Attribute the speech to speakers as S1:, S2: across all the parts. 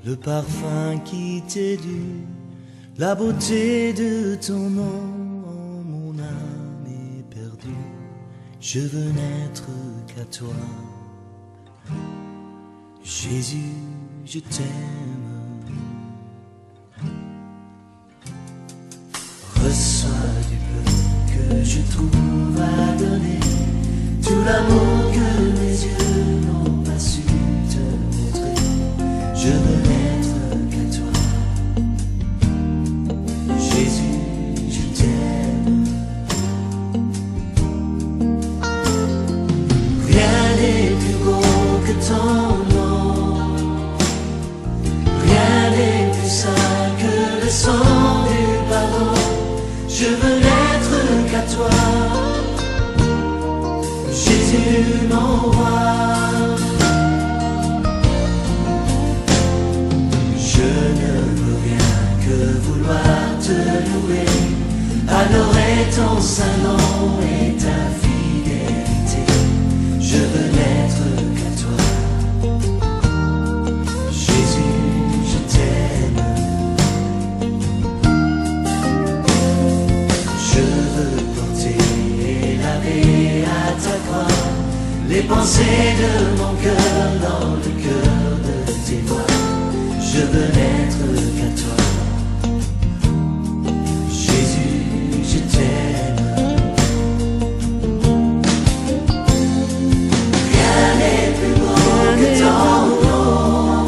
S1: le parfum qui t'est dû, la beauté de ton nom, mon âme est perdue. Je veux n'être qu'à toi. Jésus, je t'aime. Reçois du peu que je trouve à donner, tout l'amour que mes yeux n'ont pas su te montrer. Je veux n'être qu'à toi. Jésus, je t'aime. Rien n'est plus beau que ton nom, rien n'est plus saint que le sang du pardon. Je veux n'être qu'à toi, Jésus mon roi. Je ne veux rien que vouloir te louer, adorer ton saint nom et ta fidélité. Je veux n'être qu'à toi, Jésus, je t'aime. Je veux porter la paix à ta croix, les pensées de mon cœur dans le cœur de tes voix. Je veux n'être qu'à toi, Jésus, je t'aime. Rien n'est plus beau que ton nom,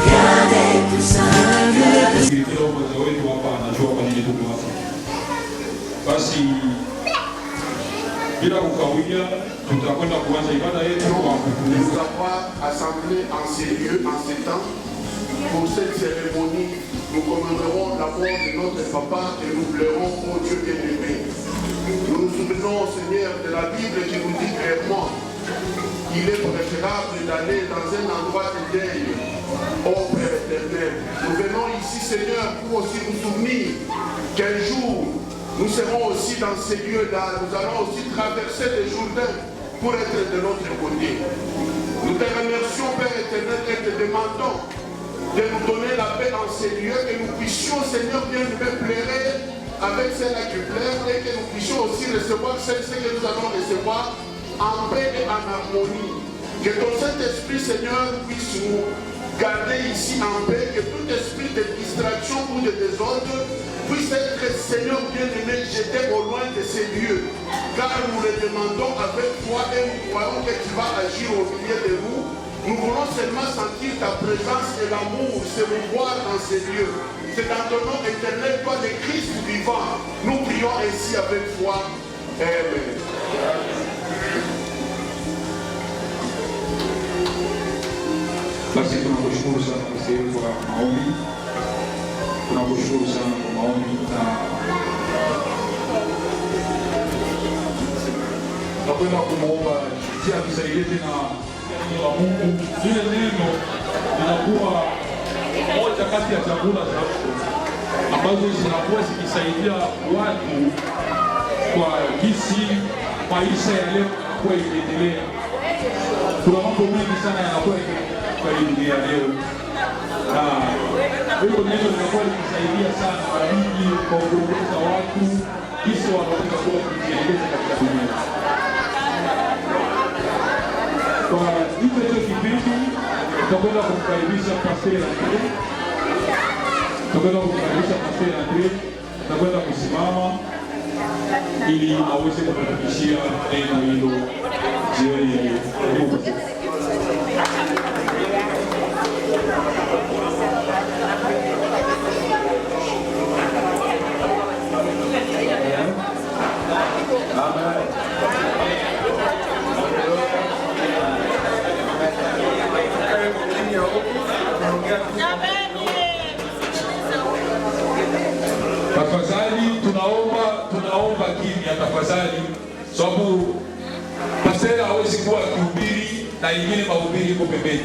S1: rien n'est plus saint que le
S2: basi bila kukawia tutakwenda kuanza ibada yetu kwa
S3: nous avons assemblé en ces lieux, en ces temps. Pour cette cérémonie, nous commémorons la mort de notre papa et nous pleurons pour Dieu bien-aimé. Nous nous souvenons, Seigneur, de la Bible qui nous dit clairement qu'il est préférable d'aller dans un endroit de deuil, ô Père éternel. Nous venons ici, Seigneur, pour aussi nous souvenir qu'un jour, nous serons aussi dans ces lieux-là. Nous allons aussi traverser les Jourdains pour être de notre côté. Nous te remercions, Père éternel, et te demandons de nous donner la paix en ces lieux, que nous puissions, Seigneur, bien nous pleurer avec celles-là qui pleurent et que nous puissions aussi recevoir celles que nous allons recevoir en paix et en harmonie. Que ton Saint-Esprit, Seigneur, puisse nous garder ici en paix, que tout esprit de distraction ou de désordre puisse être, Seigneur bien-aimé, jeté au loin de ces lieux. Car nous le demandons avec foi et nous croyons que tu vas agir au milieu de nous. Nous voulons seulement sentir ta présence et l'amour se mouvoir dans ces lieux. C'est dans ton nom éternel, toi, le Christ vivant. Nous prions ainsi avec foi. Amen.
S2: basi tunakushukuru sana kwa sehemu kwa maombi, tunakushukuru sana kwa maombi na nakwenda kumwomba jinsi atusaidie tena neno la Mungu. Lile neno linakuwa moja kati ya chakula za ambazo zinakuwa zikisaidia watu kwa jinsi maisha ya leo yanakuwa ikiendelea. Kuna mambo mengi sana yanakuwa kwa hii dunia leo, na hilo neno linakuwa likisaidia sana mara nyingi kwa kuongoza watu jinsi wanaweza kuwa kujiendeleza katika dunia. Kwa hicho kipindi tutakwenda kumkaribisha Pastor Andre, tutakwenda kusimama ili aweze kutufikishia neno hilo jioni ya leo. Tafadhali tunaomba kimya tafadhali, sababu pastor hawezi kuwa akihubiri na ingine mahubiri iko pembeni.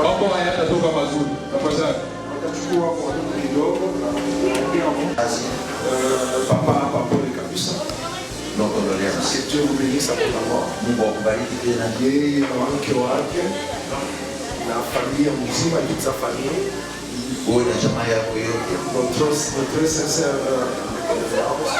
S2: Mambo haya yatatoka mazuri. Tafadhali
S3: Tutachukua kwa watoto kidogo na papa hapa pole kabisa.
S4: Que Dieu vous bénisse abondamment.
S3: Mungu akubariki tena yeye na mke wake
S5: na familia mzima, toute sa famille.
S4: Uwe na jamaa yako yote.
S5: Notre sincère condoléance.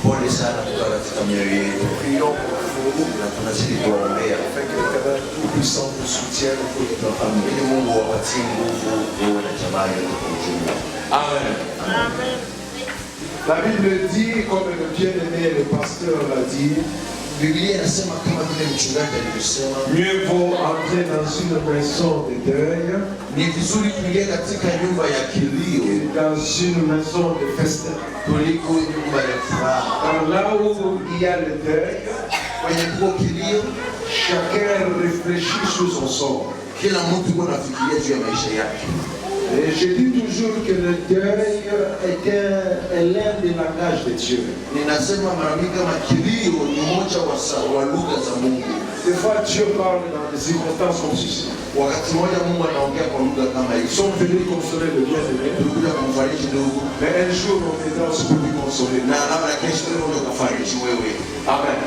S4: Pole sana kutoka katika mioyo yetu.
S5: Prions pour vous.
S4: Na tunazidi kuwaombea.
S5: Afin que l'Éternel Tout-Puissant nous soutienne pour toute notre famille.
S4: Ili Mungu awapatie nguvu uwe na jamaa yote kwa ujumla.
S5: Amen. Amen. La Bible dit, comme le bien-aimé le pasteur l'a dit,
S4: Biblia inasema kama vile mchungaji alivyosema,
S5: mieux vaut entrer dans une maison de deuil
S4: ni vizuri kuingia katika nyumba ya kilio
S5: que dans une maison de festin.
S4: kuliko nyumba ya furaha.
S5: Car là où il y a le deuil,
S4: Kwenye kuko kilio,
S5: chacun réfléchit sur son sort.
S4: kila mtu yuko anafikiria juu ya maisha yake.
S5: Et je dis toujours que le deuil est l'un des langages de Dieu.
S4: Ninasema mara mingi kama kilio ni moja wa lugha za Mungu.
S5: Des fois Dieu parle dans des circonstances comme ceci.
S4: Wakati mmoja Mungu anaongea kwa lugha kama
S5: Ils
S4: hizo.
S5: sont venus consoler le bien-aimé.
S4: Tulikuja kumfariji ndugu
S5: Mais un jour on viendra aussi pour lui consoler.
S4: na labda kesho leo ndio kafariji wewe.
S5: Amen.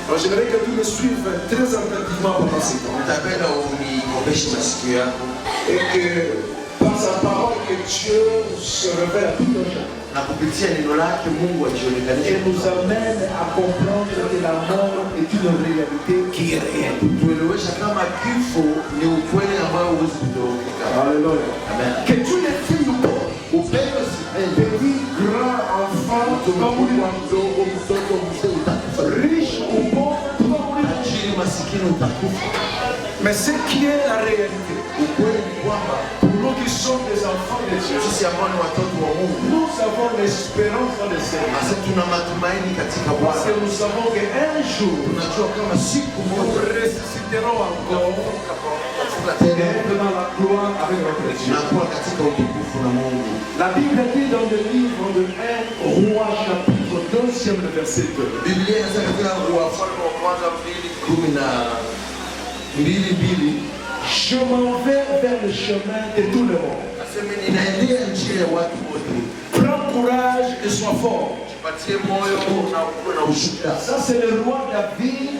S5: Alors j'aimerais que tu me suives très attentivement pendant ces temps.
S4: Nitapenda unikopeshe masikio yako
S5: Et que par sa parole que Dieu se révèle à tout un chacun.
S4: na kupitia neno lake Mungu
S5: Et
S4: ajionekanishe
S5: nous amène à comprendre que la mort est une réalité qui est réelle.
S4: tuelewesha kama kifo ni ukweli ambao huwezi kutoroka.
S5: Alléluia.
S4: Amen.
S5: Que tu les filles ou pas,
S4: Upendo si
S5: petit, grand, enfant, riche ou pauvre,
S4: tajiri masikini utakufa.
S5: mais ce qui est la réalité,
S4: Ukweli ni kwamba
S5: pour nous qui sommes des enfants de Dieu,
S4: sisi ambao ni watoto wa Mungu
S5: nous avons l'espérance dans le Seigneur.
S4: hasa tuna matumaini katika
S5: Parce que
S4: Bwana.
S5: nous savons qu'un jour,
S4: Tunajua kama siku
S5: nous
S4: moja
S5: ressusciterons encore
S4: tutafufuka
S5: et
S4: tena
S5: être dans la gloire avec notre Dieu.
S4: tunakuwa katika utukufu na Mungu.
S5: La Bible dit dans le livre de 1 Roi chapitre 2, le verset 2.
S4: Biblia inasema katika Wafalme wa kwanza 2:12
S5: Je m'en vais vers le chemin de tout le monde.
S4: aseme ninaendea njia ya watu wote.
S5: Prends courage et sois fort.
S4: Jipatie moyo na uwe na ushuhuda.
S5: Ça, c'est le roi David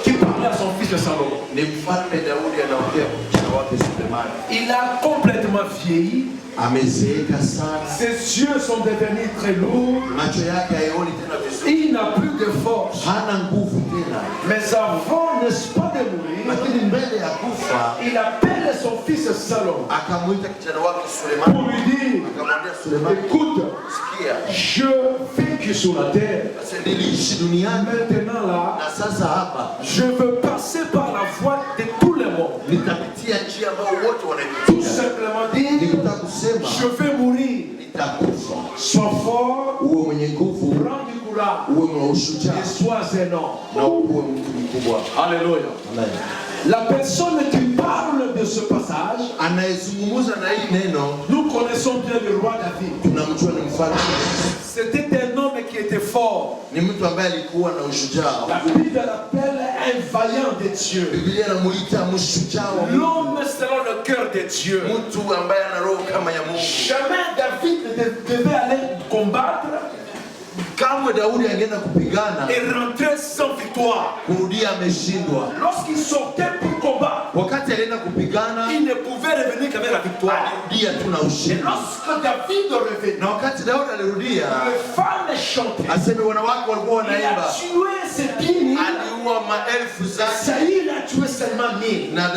S5: qui parlait à son fils de Salomon.
S4: Ni mfalme Daudi anaongea kwa kijana wake Sulemani.
S5: Il a complètement vieilli.
S4: Amezeeka sana.
S5: Ses yeux sont devenus très lourds.
S4: Macho yake haioni tena vizuri.
S5: Il n'a plus de force.
S4: Hana nguvu tena.
S5: Mais avant, n'est-ce pas, de mourir,
S4: Lakini mbele ya kufa
S5: il appelle son fils Salomon
S4: akamwita kijana wake
S5: pour
S4: Sulemani.
S5: lui dire,
S4: Akamwambia Sulemani,
S5: écoute,
S4: sikia,
S5: je vécu sur la terre.
S4: sasa niliishi duniani
S5: Maintenant là,
S4: na sasa hapa
S5: je veux passer par la voie de tout le monde.
S4: nitapitia njia ambayo wote
S5: Tout
S4: wanaipitia.
S5: simplement dire,
S4: Nikutaka kusema
S5: je vais mourir.
S4: nitakufa.
S5: Sois fort,
S4: Uwe mwenye nguvu,
S5: prends du courage
S4: uwe mwenye ushujaa
S5: et sois un homme.
S4: na uwe mtu mkubwa.
S5: Alléluia.
S4: Amen.
S5: La personne qui parle de ce passage,
S4: Anayezungumza na hii neno
S5: nous connaissons bien le roi David.
S4: tunamjua ni mfalme.
S5: C'était un homme qui était fort.
S4: Ni mtu ambaye alikuwa na ushujaa.
S5: La Bible l'appelle un vaillant de Dieu.
S4: Biblia inamuita mshujaa wa Mungu.
S5: L'homme selon le cœur de Dieu.
S4: Mtu ambaye ana roho kama ya Mungu.
S5: Jamais David ne devait aller combattre
S4: Kamwe Daudi angeenda kupigana
S5: et rentrer sans victoire.
S4: kurudia ameshindwa.
S5: Lorsqu'il sortait pour combattre,
S4: Wakati alienda kupigana
S5: il ne pouvait revenir qu'avec la victoire.
S4: alirudia tu na
S5: Et
S4: ushindi.
S5: lorsque David revenait,
S4: Na wakati Daudi alirudia,
S5: les femmes chantaient.
S4: aseme wanawake walikuwa
S5: Il a
S4: wanaimba,
S5: tué ses 10 000.
S4: aliua maelfu zake
S5: Saïd a tué seulement 1000.
S4: na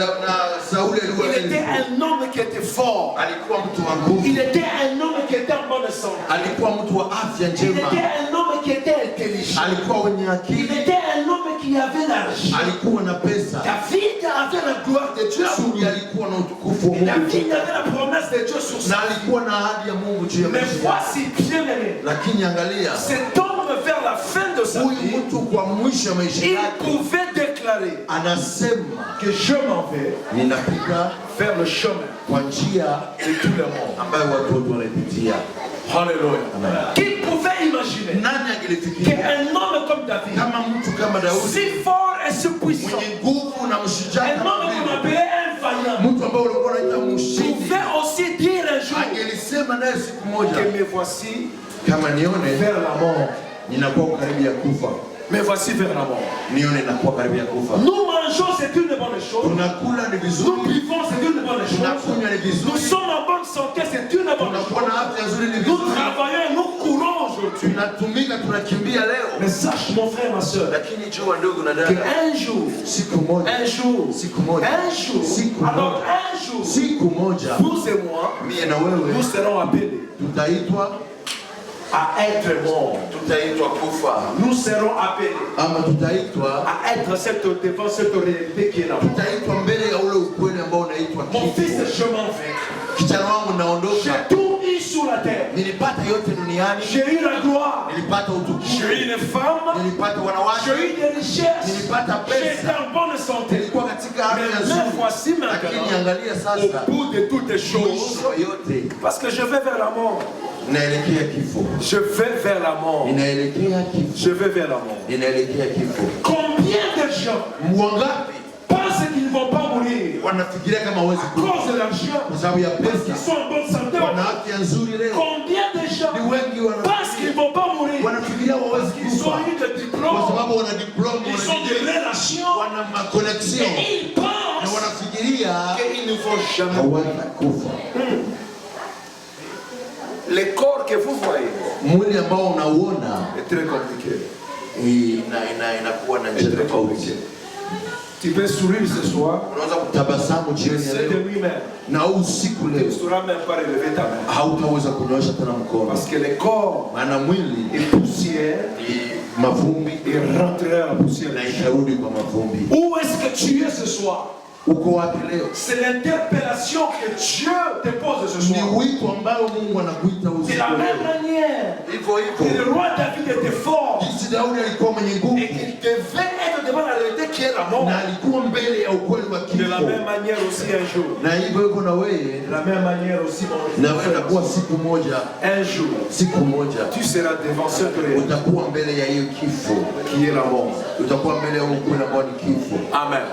S4: Sauli aliua
S5: Il était
S4: elfu.
S5: un homme qui était fort.
S4: Alikuwa mtu wa nguvu,
S5: Il était un homme qui était en bonne santé.
S4: alikuwa mtu wa afya
S5: Il
S4: njema,
S5: était un homme qui était intelligent.
S4: alikuwa wenye
S5: Il
S4: akili,
S5: était un homme qui avait l'argent.
S4: alikuwa na pesa.
S5: David avait la gloire de Dieu sur lui.
S4: Daudi alikuwa na utukufu wa Mungu
S5: David avait la promesse de Dieu sur
S4: na
S5: sa vie.
S4: alikuwa na ahadi ya Mungu juu ya
S5: Mais
S4: maisha yake.
S5: voici, bien-aimé,
S4: Lakini angalia,
S5: cet homme vers la fin de sa
S4: huyu
S5: vie,
S4: mtu kwa mwisho wa maisha
S5: il
S4: yake
S5: pouvait déclarer
S4: anasema,
S5: que je m'en vais
S4: ninapita
S5: vers le chemin
S4: kwa njia
S5: de tout le monde.
S4: ambayo watu wote wanaipitia.
S5: Alléluia.
S4: Amen.
S5: Qui pouvait imaginer
S4: Nani angelifikiria
S5: qu'un homme comme David,
S4: kama mtu kama Daudi
S5: si fort et si puissant,
S4: mwenye nguvu na mshujaa
S5: un
S4: kama
S5: homme qu'on
S4: vile,
S5: appelait un vaillant,
S4: mtu ambaye ulikuwa unaita mshindi,
S5: pouvait aussi dire un jour
S4: angelisema naye siku moja,
S5: que me voici
S4: kama nione
S5: vers la mort.
S4: ninakuwa karibu ya kufa,
S5: Me voici vers la mort.
S4: nione nakuwa karibu ya kufa.
S5: Nous mangeons, c'est une bonne chose.
S4: tunakula ni
S5: Nous
S4: vizuri,
S5: buvons, c'est une bonne chose.
S4: tunakunywa ni
S5: Nous
S4: vizuri,
S5: sommes en bonne santé, c'est une bonne
S4: tunakuwa na
S5: chose.
S4: afya nzuri ni
S5: Nous
S4: vizuri,
S5: travaillons et nous courons aujourd'hui.
S4: tunatumika tunakimbia leo.
S5: Mais sache, mon frère, ma soeur,
S4: Lakini jua ndugu na dada,
S5: qu'un jour,
S4: siku moja,
S5: un jour,
S4: siku moja,
S5: un jour,
S4: siku
S5: alors
S4: moja,
S5: un jour,
S4: siku moja,
S5: vous et moi,
S4: mie na wewe
S5: nous serons appelés
S4: tutaitwa,
S5: à être morts.
S4: tutaitwa kufa,
S5: Nous serons appelés
S4: ama tutaitwa,
S5: à être devant cette réalité qui est là.
S4: tutaitwa mbele ya ule ukweli ambao unaitwa
S5: Mon fils,
S4: kifo.
S5: je m'en vais.
S4: Kijana wangu
S5: J'ai
S4: naondoka,
S5: tout eu sur la terre.
S4: nilipata yote duniani,
S5: J'ai eu la gloire.
S4: nilipata utukufu,
S5: J'ai eu les femmes.
S4: nilipata wanawake,
S5: J'ai eu des richesses.
S4: nilipata
S5: J'étais
S4: pesa,
S5: en bonne santé.
S4: nilikuwa katika afya
S5: Mais
S4: nzuri.
S5: voici
S4: Lakini
S5: maintenant,
S4: angalia sasa,
S5: au bout de toutes les choses,
S4: mwisho yote
S5: parce que je vais vers la mort.
S4: inaelekea kifo,
S5: Je vais vers la mort.
S4: inaelekea kifo,
S5: Je vais vers la mort.
S4: inaelekea kifo.
S5: Combien de gens
S4: Wangapi
S5: pensent qu'ils ne vont pas mourir
S4: wanafikiria kama hawezi
S5: à
S4: kufa
S5: cause de l'argent?
S4: kwa sababu ya
S5: Parce qu'ils
S4: pesa?
S5: sont en bonne santé.
S4: Wana afya nzuri leo,
S5: Combien de gens
S4: ni wengi
S5: pensent qu'ils ne vont pas mourir?
S4: wanafikiria hawezi
S5: Ils ont
S4: kufa
S5: eu des
S4: kwa
S5: diplômes.
S4: sababu wana diploma,
S5: Ils ont des relations.
S4: wana makoneksio
S5: Et ils
S4: na
S5: pensent
S4: wanafikiria
S5: qu'ils ne vont jamais mourir.
S4: hawatakufa.
S5: Les corps que vous voyez
S4: Mwili ambao unauona
S5: est très compliqué.
S4: inakuwa na njia tofauti.
S5: Tu peux sourire ce soir.
S4: Unaweza kutabasamu
S5: Je
S4: jioni ya
S5: sais de
S4: leo
S5: lui-même.
S4: na usiku
S5: Tu ne
S4: leo
S5: sauras même pas relever ta main.
S4: hautaweza kunyosha tena mkono,
S5: Parce que le corps
S4: maana mwili
S5: est poussière
S4: ni mavumbi
S5: et rentrerait à la poussière.
S4: na itarudi kwa mavumbi.
S5: Où est-ce que tu es ce soir?
S4: Uko wapi leo?
S5: C'est l'interpellation que Dieu te pose ce
S4: Ni
S5: soir.
S4: wito ambao Mungu anakuita
S5: De
S4: usiku
S5: la
S4: wa
S5: même
S4: leo.
S5: manière
S4: Hivyo
S5: que
S4: hivyo
S5: le roi David était fort
S4: jinsi Daudi alikuwa mwenye nguvu
S5: et qu'il devait être devant la réalité qui est la mort.
S4: na alikuwa mbele ya ukweli wa
S5: De la même
S4: kifo,
S5: manière aussi un jour.
S4: na hivyo hivyo na wewe
S5: De la même manière aussi mon
S4: na wewe
S5: frère.
S4: utakuwa siku moja,
S5: Un jour,
S4: siku moja
S5: tu seras devant cette réalité
S4: utakuwa mbele ya hiyo kifo,
S5: qui est la mort.
S4: utakuwa mbele ya ukweli ambao ni kifo.
S5: Amen.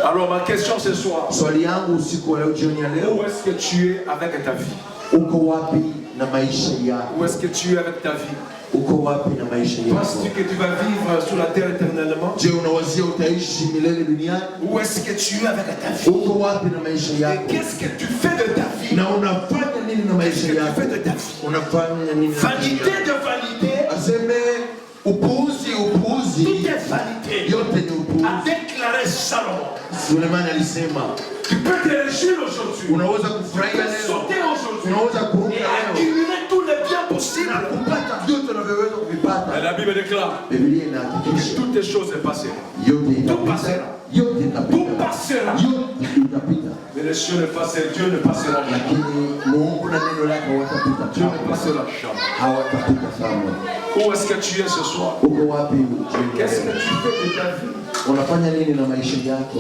S5: Alors ma question ce soir,
S4: Swali yangu usiku wa leo, jioni ya
S5: où
S4: leo,
S5: est-ce que tu es avec ta vie?
S4: uko wapi na maisha yako?
S5: Où est-ce que tu es avec ta vie?
S4: Uko wapi na maisha
S5: Penses-tu
S4: yako?
S5: que tu vas vivre sur la terre éternellement?
S4: Je, unawazia utaishi milele duniani?
S5: Où est-ce que tu es avec ta vie?
S4: Uko wapi na maisha
S5: Et
S4: yako?
S5: qu'est-ce que tu fais de ta vie?
S4: Na unafanya nini na
S5: Qu'est-ce
S4: maisha
S5: que tu
S4: yako?
S5: fais de ta vie?
S4: Unafanya nini na maisha
S5: Vanité
S4: yako?
S5: de vanité,
S4: Aseme upuuzi, upuuzi,
S5: tout est vanité.
S4: yote ni upuuzi.
S5: A déclaré Salomon.
S4: Sulemani alisema
S5: Tu peux te réjouir aujourd'hui.
S4: unaweza
S5: Tu
S4: kufurahia
S5: peux
S4: leo,
S5: sauter aujourd'hui.
S4: unaweza kuruka
S5: Et
S4: leo
S5: accumuler tous les biens
S4: na
S5: possibles.
S4: kupata vyote unavyoweza kuvipata.
S5: La Bible déclare
S4: Biblia
S5: que
S4: inahakikisha
S5: toutes les choses passeront.
S4: yote
S5: Tout
S4: itapita,
S5: passera.
S4: yote
S5: Tout
S4: itapita,
S5: passera.
S4: yote itapita,
S5: Mais les cieux ne passeront, Dieu ne passera jamais.
S4: lakini Mungu na neno lake hawatapita
S5: Dieu ne
S4: kamwe,
S5: passera jamais.
S4: hawatapita kamwe.
S5: Où est-ce que tu es ce soir?
S4: Uko wapi jioni ya
S5: Qu'est-ce que
S4: leo?
S5: tu fais de ta vie?
S4: Unafanya nini na maisha yako?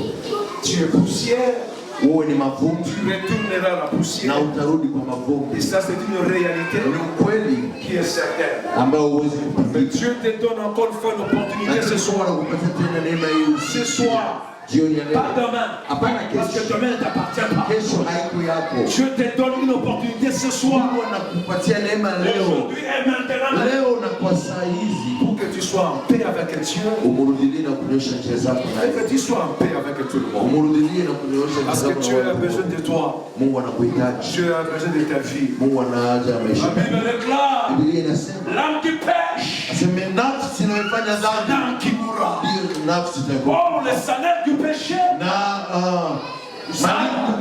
S5: Tu es poussière,
S4: Wewe ni mavumbi
S5: tu retourneras à la
S4: na
S5: poussière.
S4: utarudi kwa
S5: Et
S4: mavumbi.
S5: ça, c'est une réalité
S4: Ni ukweli
S5: qui est certaine.
S4: ambao huwezi
S5: Mais
S4: kupinga.
S5: Dieu te donne encore une fois une opportunité ce
S4: Lakini
S5: soir.
S4: Mungu anakupatia tena neema hii
S5: Ce soir,
S4: jioni ya leo.
S5: pas demain,
S4: Hapana
S5: parce que
S4: kesho,
S5: demain ne t'appartient pas.
S4: kesho haiko yako.
S5: Dieu te donne une opportunité ce soir,
S4: Mungu anakupatia neema leo,
S5: aujourd'hui et maintenant,
S4: leo na kwa saa hizi,
S5: pour que tu sois en paix avec Dieu
S4: umurudilie na kunyosha njia zako
S5: et
S4: naye,
S5: que tu sois en paix avec tout le monde.
S4: umurudilie na kunyosha njia
S5: Parce que
S4: zako
S5: Dieu
S4: na
S5: a besoin
S4: watu.
S5: de toi.
S4: Mungu anakuhitaji,
S5: Dieu a besoin de ta vie.
S4: Mungu anahaja maisha
S5: La Bible
S4: yako.
S5: déclare,
S4: Biblia inasema
S5: l'âme qui pêche,
S4: aseme nafsi inayofanya dhambi
S5: l'âme qui mourra.
S4: ndiyo nafsi itakufa.
S5: Or, le salaire du péché,
S4: Na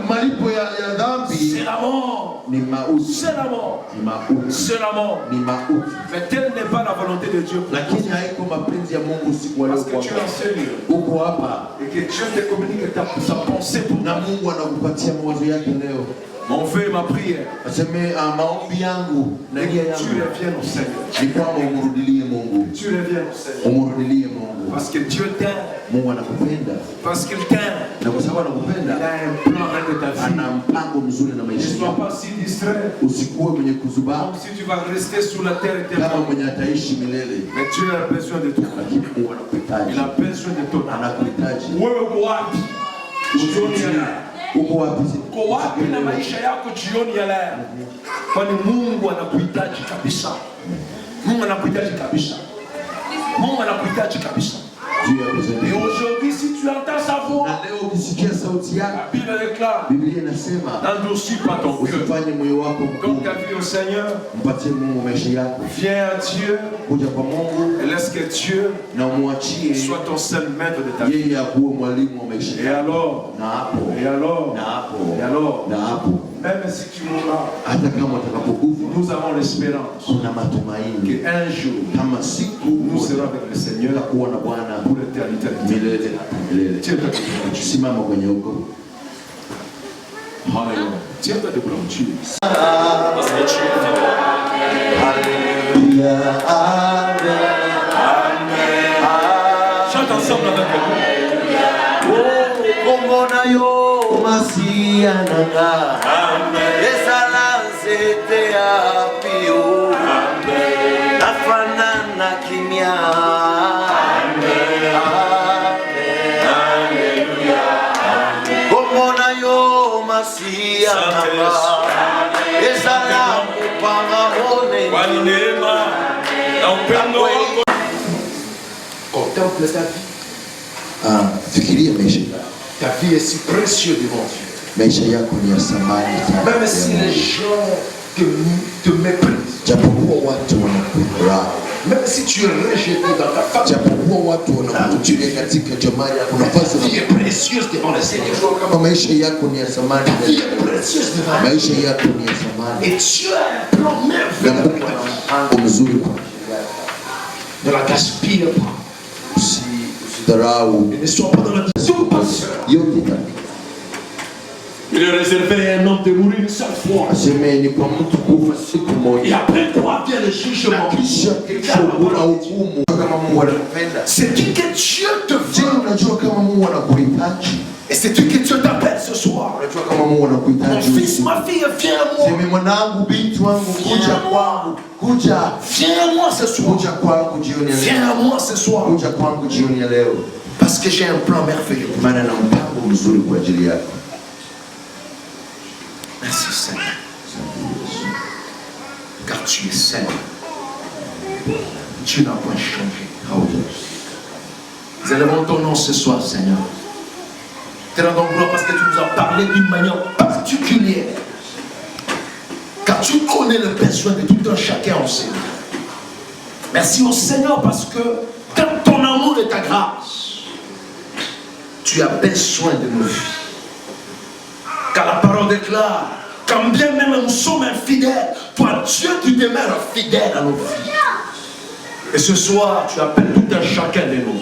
S4: malipo ya
S5: c'est
S4: dhambi
S5: la mort.
S4: ni mauti,
S5: C'est la mort.
S4: ni mauti,
S5: C'est la mort.
S4: ni mauti.
S5: Mais telle n'est pas la volonté de Dieu.
S4: Lakini haiko mapenzi ya Mungu siku wa leo
S5: Parce que tu
S4: kwako.
S5: enseignes
S4: Uko hapa
S5: et que Dieu te communique sa pensée pour
S4: na
S5: ta vie.
S4: Mungu anakupatia mawazo yake leo.
S5: Mon vœu et ma prière,
S4: Aseme maombi yangu na nia
S5: tu
S4: yangu
S5: reviens au Seigneur.
S4: ni kwamba umurudilie Mungu,
S5: Tu reviens au Seigneur.
S4: umurudilie Mungu.
S5: Parce que Dieu t'aime.
S4: Mungu anakupenda
S5: Parce qu'il t'aime.
S4: na kwa sababu
S5: Il
S4: anakupenda
S5: a un plan avec ta vie.
S4: ana mpango mzuri na
S5: Ne
S4: maisha
S5: sois
S4: yako.
S5: pas si distrait.
S4: Usikuwe mwenye kuzubaa
S5: Comme si tu vas rester sous la terre
S4: kama
S5: éternelle.
S4: mwenye ataishi milele,
S5: Mais Dieu a besoin de toi.
S4: lakini Mungu anakuhitaji,
S5: Il a besoin de ton âme.
S4: anakuhitaji.
S5: Wewe uko wapi? Jioni ya leo.
S4: Uko wapi?
S5: Uko wapi na maisha yako jioni ya leo? Kwani Mungu anakuhitaji kabisa. Mungu anakuhitaji kabisa. Mungu anakuhitaji kabisa.
S4: Juu ya
S5: Et aujourd'hui, si tu entends sa voix,
S4: Na leo ukisikia sauti
S5: la
S4: yake,
S5: Bible déclare,
S4: Biblia inasema
S5: n'endurcis pas ton cœur.
S4: usifanye moyo wako
S5: Donc
S4: mgumu.
S5: ta vie au Seigneur,
S4: Mpatie Mungu maisha yako.
S5: viens à Dieu
S4: Kuja kwa Mungu
S5: et laisse que Dieu
S4: na umwachie
S5: soit ton seul maître de ta vie.
S4: yeye akuwe mwalimu wa maisha
S5: Et
S4: yako.
S5: alors,
S4: Na hapo,
S5: et alors,
S4: na hapo,
S5: et alors,
S4: na hapo,
S5: même si tu mourras,
S4: hata kama utakapokufa,
S5: nous avons l'espérance
S4: kuna matumaini
S5: qu'un jour,
S4: kama siku
S5: nous serons avec le Seigneur
S4: utakuwa na Bwana
S5: pour l'éternité.
S4: milele na milele.
S5: Tiens-toi debout.
S4: Simama kwenye huko.
S5: Alléluia. Tiens-toi debout, mon Dieu.
S4: Hallelujah, amen.
S5: Chante ensemble avec nous.
S4: Komona yo masia nanga. Ezala nzete ya pio. Nafanana kimia. Komona yo masia nanga. Ezala kupanga mone.
S5: Kwa neema na upendo wako.
S3: Contemple ta vie.
S4: Fikiria maisha.
S3: Ta vie est si précieuse devant Dieu.
S4: Maisha yako ni ya thamani sana.
S3: Même si les gens te méprisent,
S4: Japokuwa watu wanakudharau,
S3: même si tu es rejeté dans ta famille,
S4: japokuwa watu wanakuchukia katika jamaa yako,
S3: ta
S4: nafasi
S3: vie est précieuse devant le Seigneur.
S4: kama maisha yako ni ya thamani,
S3: Ta vie est précieuse devant Dieu.
S4: maisha yako ni ya thamani,
S3: Et Dieu a un plan
S4: na
S3: merveilleux
S4: Mungu
S3: pour
S4: ana
S3: toi.
S4: mpango mzuri kwa ajili yako.
S3: Ne la gaspille pas.
S4: Usidharau
S3: Et ne sois pas dans la passion.
S4: yote kabisa.
S5: Il est réservé à un homme de mourir une seule fois.
S4: Aseme ni kwa mtu kufa siku
S3: Et
S4: moja,
S3: après toi vient le jugement.
S4: kisha kesho kuna hukumu. Kama Mungu anakupenda,
S3: C'est-tu que Dieu te
S4: je,
S3: veut?
S4: unajua kama Mungu anakuhitaji,
S3: Et c'est-tu que Dieu t'appelle ce soir?
S4: unajua kama Mungu
S3: Mon
S4: anakuhitaji.
S3: fils, ma fille, viens à moi.
S4: Seme mwanangu, binti wangu, kuja kwangu, kuja
S3: Viens à moi ce soir.
S4: kuja kwangu jioni ya leo,
S3: Viens à moi ce soir.
S4: kuja kwangu jioni ya leo,
S3: Parce que j'ai un plan merveilleux.
S4: maana na mpango mzuri kwa ajili yako.
S3: Merci Seigneur. Car tu es saint. Tu n'as pas changé. Nous élevons ton nom ce soir, Seigneur. Te rendons gloire parce que tu nous as parlé d'une manière particulière. Car tu connais le besoin de tout un chacun en Seigneur. Merci au Seigneur parce que dans ton amour et ta grâce, tu as besoin de nos vies. Car la parole déclare, quand bien même nous sommes infidèles, toi Dieu tu demeures fidèle à nos vies. Et ce soir, tu appelles tout un chacun de nous.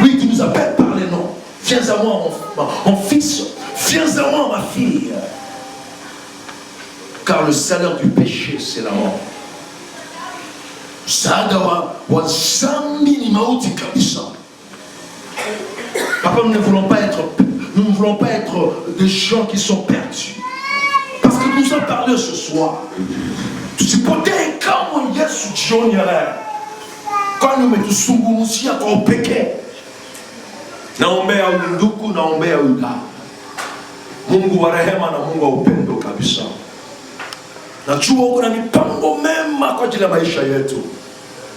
S3: Oui, tu nous appelles par les noms. Viens à moi, mon fils. Viens à moi, ma fille. Car le salaire du péché, c'est la mort. Papa, nous ne voulons pas être des gens qui sont perdus. Parce que nous en parlons ce soir. Tusipotee kama Yesu jioni ya leo. Kwani umetusungumzia kwa upekee. Naombea undugu, naombea udada. Mungu wa rehema na Mungu wa upendo kabisa. Najua uko na mipango mema kwa ajili ya maisha yetu.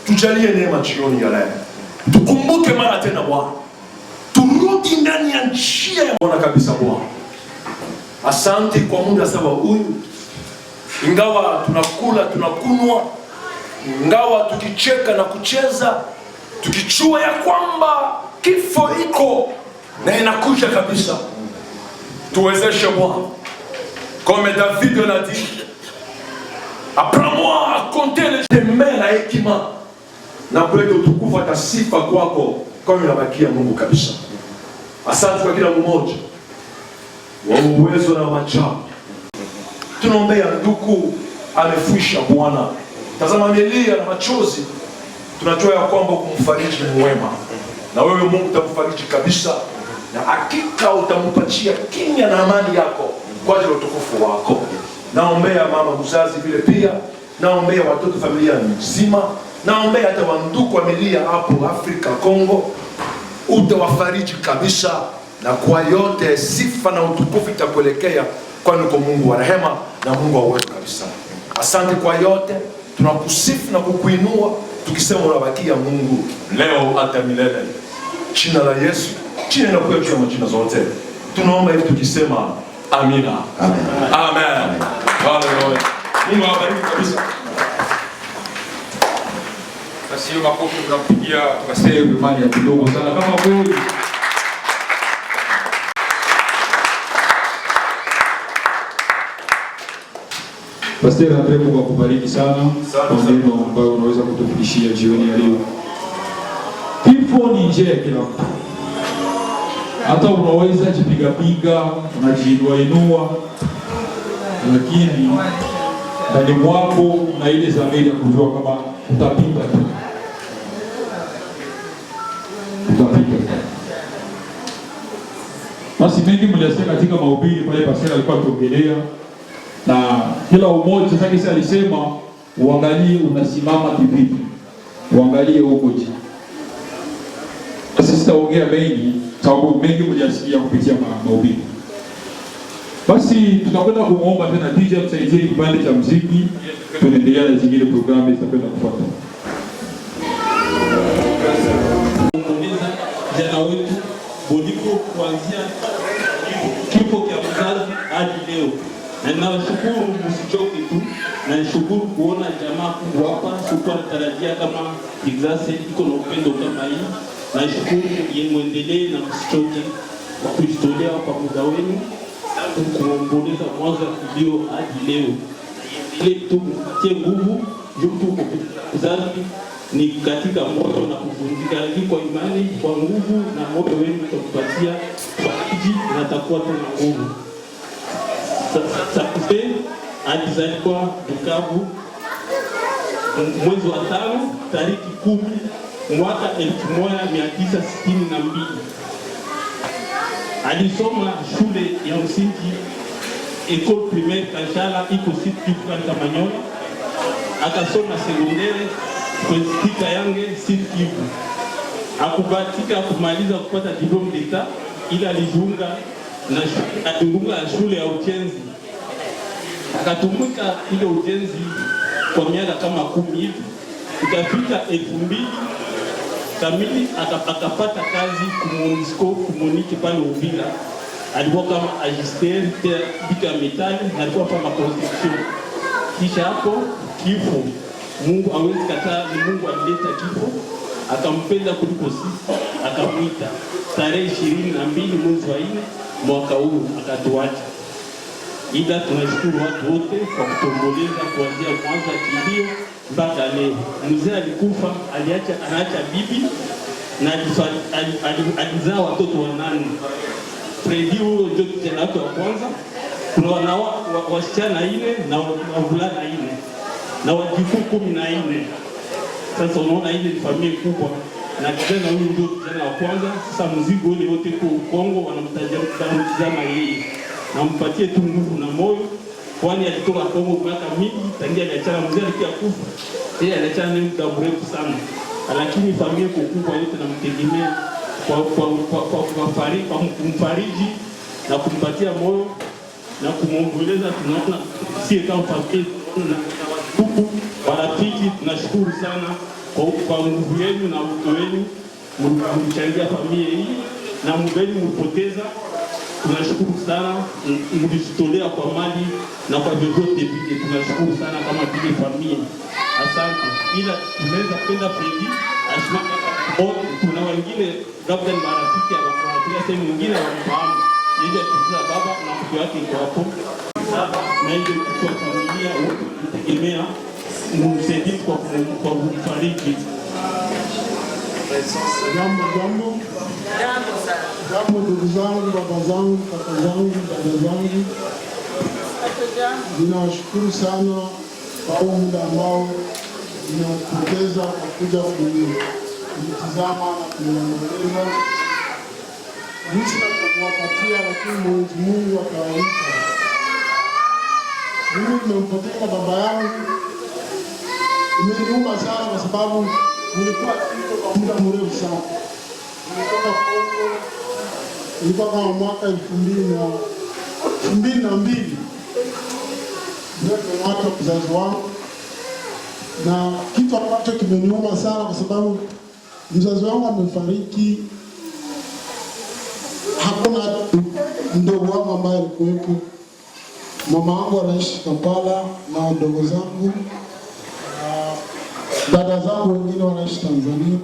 S3: Tujalie neema jioni ya leo. Tukumbuke mara tena Bwana. Turudi ndani ya njia ya Bwana kabisa Bwana. Asante kwa muda sawa huyu. Ingawa tunakula, tunakunwa, ingawa tukicheka na kucheza, tukichua ya kwamba kifo iko na inakuja kabisa. Tuwezeshe Bwana. Comme David l'a dit, apprends-moi à compter les semaines na hekima na kuleta utukufu hata sifa kwako kama inabakia Mungu kabisa. Asante kwa kila mmoja wa uwezo na machapo. Tunaombea ndugu amefuisha Bwana. Tazama amelia na machozi. Tunajua ya kwamba kumfariji ni wema. Na wewe Mungu utamfariji kabisa. Na hakika utampatia kimya na amani yako kwa ajili ya utukufu wako. Naombea mama mzazi vile pia. Naombea watoto familia nzima. Naombea hata wandugu wamelia hapo Afrika, Kongo. Utawafariji kabisa. Na kwa yote sifa na utukufu itakuelekea kwani kwa Mungu wa rehema na Mungu wa uwezo kabisa. Asante kwa yote. Tunakusifu na kukuinua tukisema unabakia Mungu leo hata milele. Jina la Yesu.
S6: jina linakuwa juu ya majina zote. Tunaomba hivi tukisema amina.
S4: Amen.
S6: Amen. Haleluya. Mungu awabariki kabisa.
S2: Basi hiyo makofi tunampigia tukasema imani ya kidogo sana kama kweli. Pastor Andre, Mungu akubariki sana kwa neno ambayo unaweza kutufikishia jioni ya leo. Kifo ni njia ya kila mtu. Hata unaweza jipiga, unajiinua, lakini ndani mwako na ile dhamiri ya kujua kama utapita tu. Utapita. Basi mengi mliasikia katika mahubiri pale pastor alikuwa akiongelea, na kila umoja sasa kisa alisema uangalie unasimama kivipi. Uangalie huko je. Sasa sitaongea mengi sababu mengi mliasikia kupitia mahubiri. Basi tutakwenda kumuomba tena DJ msaidie kipande cha muziki, tunaendelea na zingine programu zitakwenda kufuata.
S7: Kuongeza jana wetu Bodiko kuanzia kifo cha mzazi hadi leo. Na ninawashukuru, msichoke tu. Na nishukuru kuona jamaa kubwa hapa, sikuwa natarajia kama Exase iko na upendo kama hii. Na nishukuru muendelee na msichoke kwa kujitolea kwa muda wenu kuomboleza mwanzo kilio hadi leo. Ile tu mtie nguvu juu uzazi ni katika moyo na kuvunjika, lakini kwa imani, kwa nguvu na moyo wenu tutakupatia fariji na takuwa tena nguvu. Sasa alizaliwa Bukavu mwezi wa 5 tariki 10 mwaka 1962. Alisoma shule ya msingi École Primaire Kanchala iko Sud Kivu katika Manyoni. Akasoma secondaire kwa Yange Sud Kivu. Akubatika kumaliza kupata diplome d'etat, ila alijiunga na shule ya ujenzi. Akatumika ile ujenzi kwa miaka kama 10 hivi. Ikafika 2000 kamili akapata kazi kumuniki pale Uvira. Alikuwa kama agisteri bika metali na alikuwa kama construction. Kisha hapo kifo, Mungu hawezi kataa, ni Mungu alileta kifo, akampenda kuliko sisi, akamwita tarehe 22 mwezi wa 4 mwaka huu akatuacha. Ila tunashukuru watu wote kwa kutomboleza kuanzia mwanzo kilio mpaka leo. Mzee alikufa, anaacha bibi na alizaa watoto 8. Fredi huyo ndio kijana wake wa kwanza. Kuna wasichana 4 na wavulana 4 na wajukuu 14. Sasa unaona ile ni familia kubwa, na kijana huyo ndio kijana wa kwanza. Sasa mzigo ule wote kwa Kongo wanamtazama yeye. Nampatie tu nguvu na moyo, kwani alitoka Kongo miaka mingi tangia aliachana. Mzee alikuwa kufa, yeye aliachana naye muda mrefu sana, lakini familia kubwa yote namtegemea kwa kumfariji na kumpatia moyo na kumwomboleza. Tunaona sie kama familia na huku warafiki, tunashukuru sana kwa nguvu yenu na uto wenu mlichangia familia hii, na mbele mpoteza. Tunashukuru sana, mlijitolea kwa mali na kwa vyovyote vile. Tunashukuru sana kama vile familia. Asante. Ila tunaweza kwenda Fredi ashimaka kuna wengine labda ni marafiki anafuatilia sehemu nyingine wanafahamu. Ile kuza baba na mke wake iko hapo. Na ile kwa familia kutegemea msaidie kwa kumfariji.
S8: Jambo ndugu zangu, baba zangu, kaka zangu, dada zangu, ninawashukuru sana kwa muda ambao nimepoteza kwa kuja kunitazama na kuniomboleza. Nchi nakuwapatia, lakini Mwenyezi Mungu akawaita. Mimi nimempoteza baba yangu, imeniuma sana kwa sababu nilikuwa kwa muda mrefu sana. Nilitoka Kongo, ilikuwa kama mwaka 2002. Ndio nimewata mzazi wangu, na kitu ambacho kimeniuma sana kwa sababu mzazi wangu amefariki ndugu wangu ambaye alikuwepo. Mama wangu anaishi Kampala na ndugu zangu. Dada zangu wengine wanaishi Tanzania.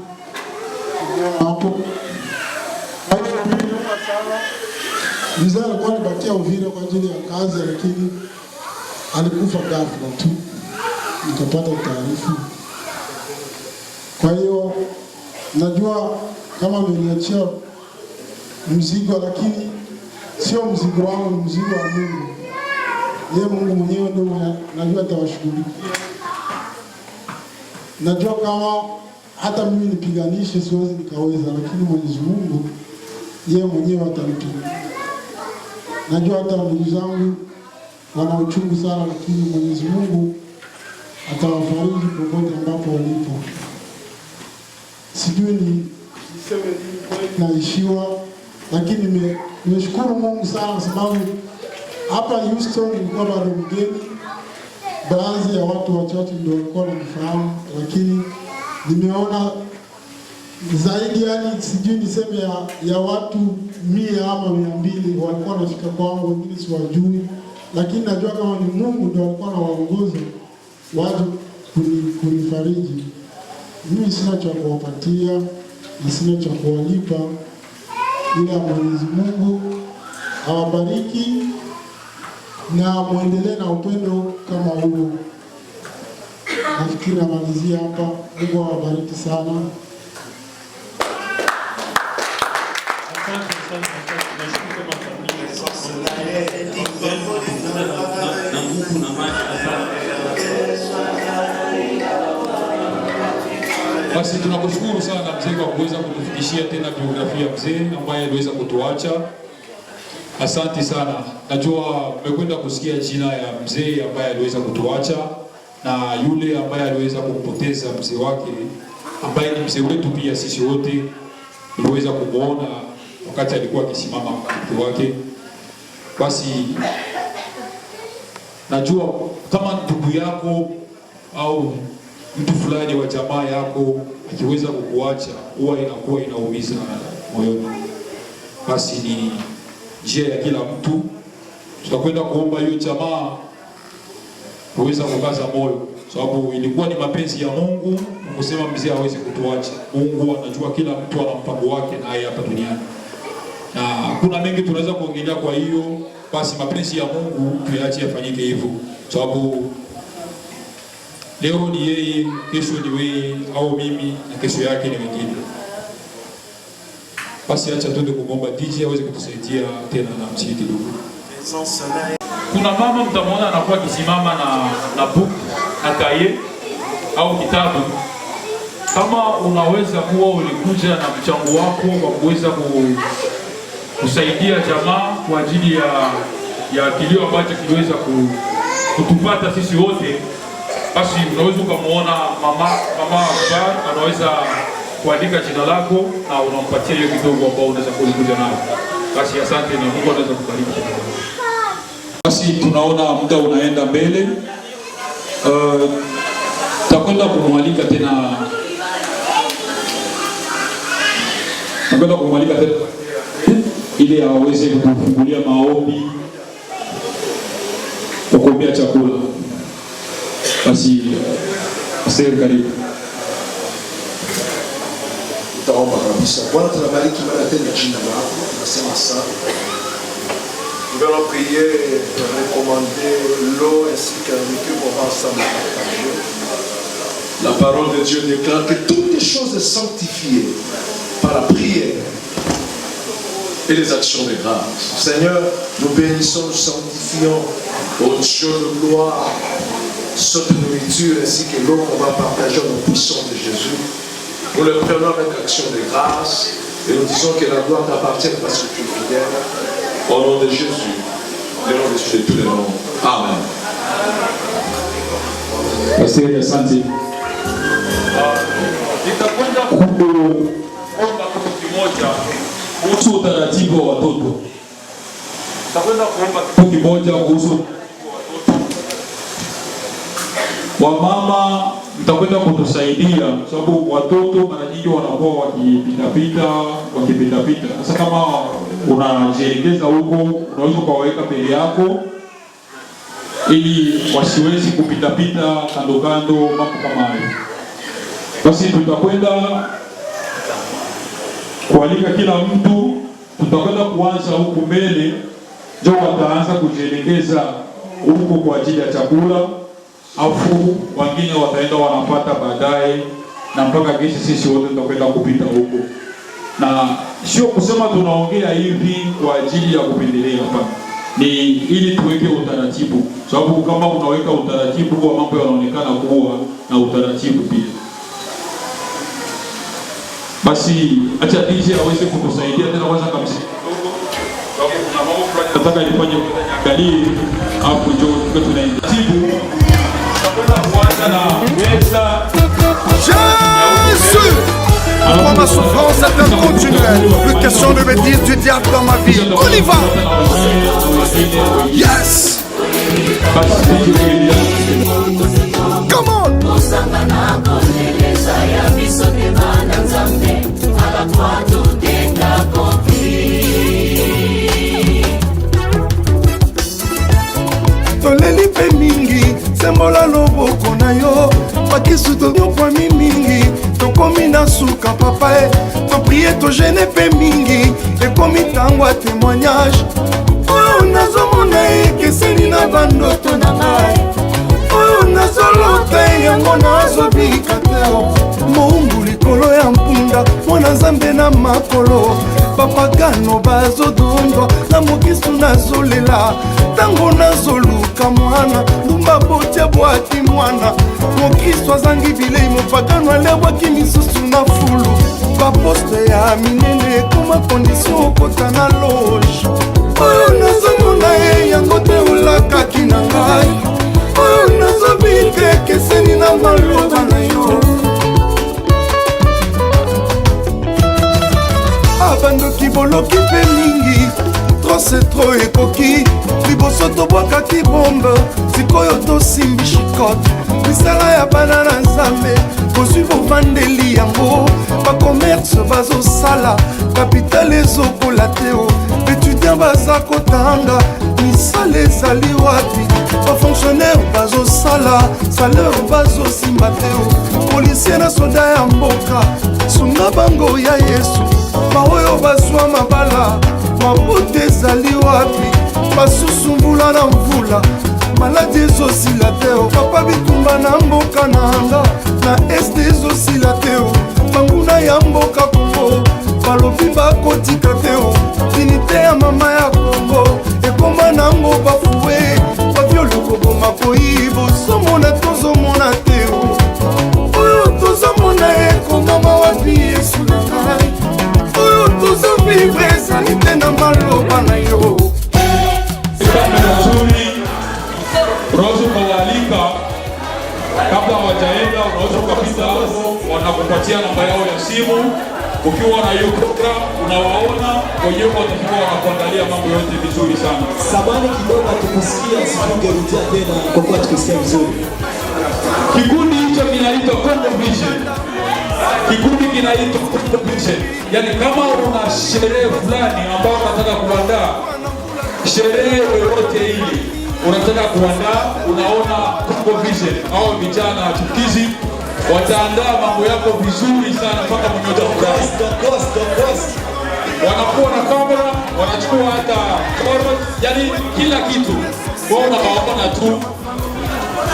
S8: Hapo. Mzee alikuwa anipatia Uvira kwa ajili ya kazi, lakini alikufa ghafla tu. Nikapata taarifa. Kwa hiyo najua kama ameniachia mzigo, lakini sio mzigo wangu, ni mzigo wa Mungu. Yeye Mungu mwenyewe ndio najua atawashughulikia. Najua kama hata mimi nipiganishe siwezi nikaweza, lakini Mwenyezi Mungu yeye mwenyewe atanipigania. Najua hata ndugu zangu wana uchungu sana, lakini Mwenyezi Mungu atawafariji popote ambapo walipo. Sijui niseme nini naishiwa, lakini nimeshukuru Mungu sana kwa sababu hapa Houston nilikuwa bado mgeni. Baadhi ya watu wachache ndio walikuwa wananifahamu, lakini nimeona zaidi, yani sijui niseme ya watu 100 ama 200 walikuwa wanafika kwangu, wengine siwajui, lakini najua kama ni Mungu ndio alikuwa anawaongoza waje kunifariji. Mimi sina cha kuwapatia na sina cha kuwalipa, ila Mwenyezi Mungu awabariki na muendelee na upendo kama huo. Nafikiri namalizia hapa. Mungu awabariki sana.
S2: Basi tunakushukuru sana mzee kwa kuweza kutufikishia tena biografia mzee ambaye aliweza kutuacha. Asante sana. Najua mmekwenda kusikia jina ya mzee ambaye aliweza kutuacha na yule ambaye aliweza kumpoteza mzee wake ambaye ni mzee wetu pia. Sisi wote tuliweza kumuona wakati alikuwa akisimama mkati wake. Basi najua kama ndugu yako au mtu fulani wa jamaa yako akiweza kukuacha huwa inakuwa inaumiza moyoni. Basi ni njia ya kila mtu. Tutakwenda kuomba hiyo jamaa kuweza kukaza moyo, sababu ilikuwa ni mapenzi ya Mungu kusema mzee hawezi kutuacha. Mungu anajua kila mtu ana mpango wake naye hapa duniani, na kuna mengi tunaweza kuongelea. Kwa hiyo basi mapenzi ya Mungu tuache yafanyike hivyo, sababu leo ni yeye, kesho ni wewe au mimi, na kesho yake ni wengine. Basi acha tuende kuomba DJ aweze kutusaidia tena na mziki kidogo. Kuna mama mtamwona anakuwa kisimama na book na kaye au kitabu. Kama unaweza kuwa ulikuja na mchango wako wa kuweza kusaidia jamaa kwa ajili ya kilio ambacho kiliweza kutupata sisi wote, basi unaweza kumuona mama Akbar, anaweza kuandika jina lako na unampatia hiyo kidogo ambao unaweza kuikuja nayo. Basi asante na Mungu anaweza kubariki. Basi tunaona muda unaenda mbele. Tutakwenda kumwalika tena. Ili aweze kufungulia maombi kwa kuombea chakula. Basi asante, karibu.
S5: Tutaomba kabisa. Bwana tunabariki mara tena jina lako. Tunasema asante. Nous allons prier et recommander l'eau ainsi que la nourriture qu'on va ensemble partager. La parole de Dieu déclare que toutes les choses sont sanctifiées par la prière et les actions de grâce. Seigneur, nous bénissons, nous sanctifions au Dieu de gloire cette nourriture ainsi que l'eau qu'on va partager au nom puissant de Jésus. Nous le prenons avec action de grâce et nous disons que la gloire t'appartient parce que tu es fidèle. Au nom de Jésus, le nom de Jésus de tous les noms. Amen.
S2: Asante, asante. Nitakwenda kuomba kitu kimoja kuhusu utaratibu wa watoto. Nitakwenda kuomba kitu kimoja kuhusu wamama, mtakwenda kutusaidia sababu watoto mara nyingi wanakuwa wakipita. Sasa kama unajielekeza huko, unaweza ukawaweka mbele yako ili wasiwezi kupitapita kando kando, mambo kama hayo. Basi tutakwenda kualika kila mtu, tutakwenda kuanza huku mbele, ndio wataanza kujielekeza huko kwa ajili ya chakula, afu wengine wataenda wanapata baadaye, na mpaka kesho sisi wote tutakwenda kupita huko. Na sio kusema tunaongea hivi kwa ajili ya kupendelea, hapana. Ni ili tuweke utaratibu, sababu kama unaweka utaratibu kwa mambo yanaonekana kuwa na utaratibu pia. Basi acha DJ aweze kutusaidia tena kwanza kabisa. Sababu kuna mambo fulani nataka nifanye angalie hapo, njoo tuko tunaenda. Tibu. Tutakwenda kuanza na meza.
S9: Jésus! Pour ma souffrance est un continuel. Plus question de bêtises du diable dans ma vie. On y va! Yes! Come on! Toleli pe mingi, sembola loboko na yo. Pakisu tokomi mingi, tokomi na suka papa e. To prier to gêner pe mingi, ekomi tango a témoignage. Oyo nazomona ekeseni na bandoto na ngai. Oyo nazolota yango nazobika te. Moumbu likolo ya mpunda, mwana nzambe na makolo. Papagano bazodondwa, na mokisu nazolela. Tango nazoluka mwana, ndumba botia bwaki mwana. Mokisu azangi bilei, mopagano alebwaki misusu na fulu. Baposte ya minene ekoma kondisyon okota na loge. Oyo nazomona ye yango te olakaki na ngai. Oyo nazobika ekeseni na maloba na yo. Abandoki boloki pe mingi, trop c'est trop ekoki. Liboso tobwakaki bombe, sikoyo tosimbi shikote. Misala ya bana na nzambe, kozwi bovandeli yango. Bakomerce bazosala, kapitale ezokola te o. Étudiant baza kotanga, misala ezali wapi. Bafonctionnaire bazosala, salaire bazosimba te o. Policier na soda ya mboka, sunga bango ya Yesu. Baoyo bazwa mabala, mabote ezali wapi. Basusu mbula na mvula, maladi ezosila te o. Papa bitumba na mboka na anga, na este ezosila te o. Banguna ya mboka Kongo, balobi bakotika te o. Dinite ya mama ya Kongo, ekoma nango bafuwe. Babioloko boma koyibo, somona tozomona te o. Oyo tozomona ekomama wapi Yesu na ngai. Oyo tozovivre ezali te na maloba na yo.
S2: Unaweza ukawaalika kabla hawajaenda, unaweza ukapita hapo, wanakupatia namba yao ya simu. Ukiwa na hiyo program unawaona wenyewe, watakuwa wanakuandalia mambo yote vizuri sana.
S1: Samani kidogo tukusikia, sipungerudia tena kwa kuwa tukusikia vizuri.
S2: Kikundi hicho kinaitwa Congo Vision. Kikundi kinaitwa Congo Vision. Yaani kama una sherehe fulani ambayo unataka kuandaa, sherehe yoyote ile unataka kuandaa, unaona Congo Vision au vijana chipukizi wataandaa mambo yako vizuri sana mpaka mmoja mmoja. Wanakuwa na kamera, wanachukua hata camera, yani kila kitu. Wao unawaona tu.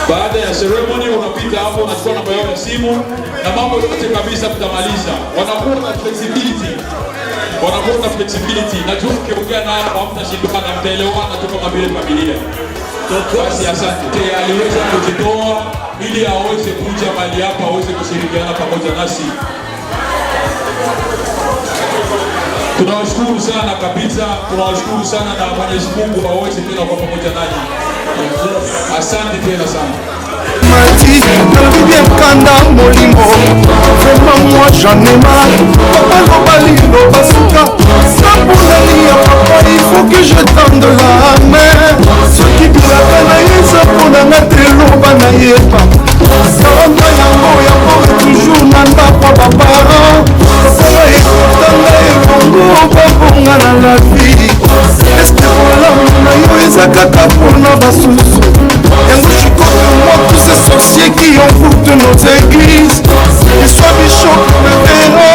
S2: Baada ya ceremony unapita hapo, unachukua namba yao ya simu na mambo yote kabisa tutamaliza. Wanakuwa na flexibility. Na tu ukiongea nao hamtashindana, mtaelewana tu kama vile familia. Basi asante. Aliweza kujitoa ili aweze kuja mahali hapa, aweze kushirikiana pamoja nasi. Tunawashukuru sana kabisa, tunawashukuru sana na Mwenyezi Mungu aweze tena kwa pamoja nanyi. Asante tena sana.
S9: Mati, nalobi bien kanda molimo. Vraiment moi j'en ai marre. Papa lobalino basuka. Sapulali ya papa, il faut que je tende la main. Soki bilaka na yeza pona nga te loba na yepa. Samba yango toujours na ndako ba parents. Sala ekotanga ebongo babonga na la vie. tolia kaka mpona basusu yango chikote moi tous ces sorciers qui envoûtent nos églises qu'ils soient bichons le terrain